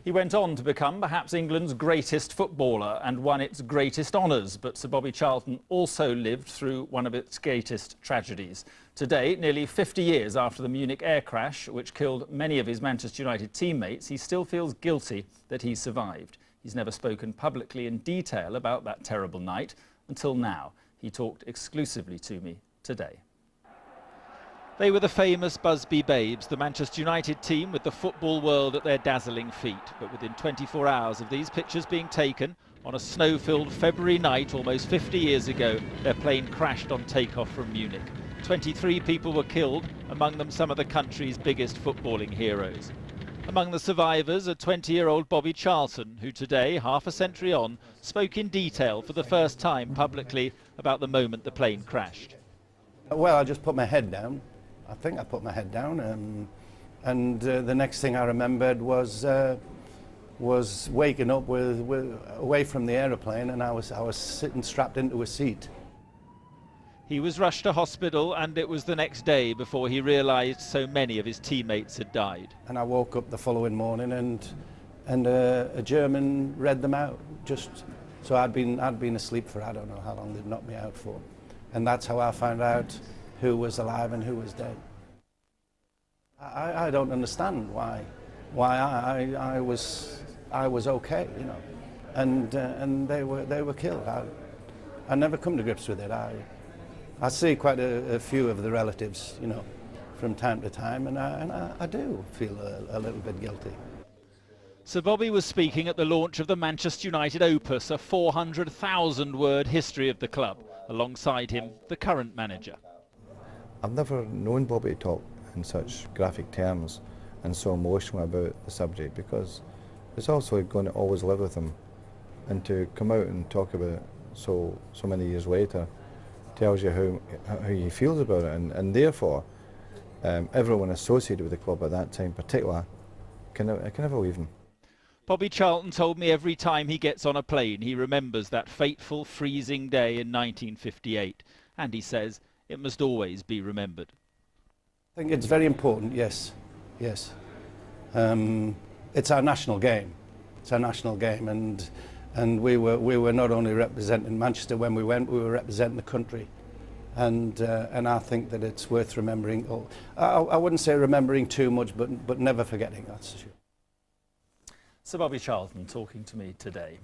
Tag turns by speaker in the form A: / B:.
A: He went on to become perhaps England's greatest footballer and won its greatest honours, but Sir Bobby Charlton also lived through one of its greatest tragedies. Today, nearly 50 years after the Munich air crash, which killed many of his Manchester United teammates, he still feels guilty that he survived. He's never spoken publicly in detail about that terrible night until now. He talked exclusively to me today. They were the famous Busby Babes, the Manchester United team with the football world at their dazzling feet. But within 24 hours of these pictures being taken, on a snow-filled February night almost 50 years ago, their plane crashed on takeoff from Munich. 23 people were killed, among them some of the country's biggest footballing heroes. Among the survivors, a 20-year-old Bobby Charlton, who today, half a century on, spoke in detail for the first time publicly about the moment the plane crashed.
B: Well, I just put my head down. I think I put my head down, and the next thing I remembered was waking up away from the aeroplane, and I was sitting strapped into a seat.
A: He was rushed to hospital, and it was the next day before he realised so many of his teammates had died.
B: And I woke up the following morning, and a German read them out. Just so I'd been asleep for I don't know how long they'd knocked me out for, and that's how I found out who was alive and who was dead. I don't understand why I was okay, you know, and they were killed. I never come to grips with it. I see quite a few of the relatives, you know, from time to time, and I do feel a little bit guilty.
A: Sir Bobby was speaking at the launch of the Manchester United Opus, a 400,000-word history of the club. Alongside him, the current manager.
C: I've never known Bobby talk in such graphic terms and so emotional about the subject, because it's also going to always live with him, and to come out and talk about it so many years later tells you how he feels about it, and therefore everyone associated with the club at that time in particular can never leave him.
A: Bobby Charlton told me every time he gets on a plane he remembers that fateful freezing day in 1958, and he says it must always be remembered.
B: I think it's very important, yes. It's our national game. It's our national game, and we were not only representing Manchester when we went, we were representing the country. And I think that it's worth remembering. I wouldn't say remembering too much, but never forgetting, that's for sure.
A: Sir Bobby Charlton talking to me today.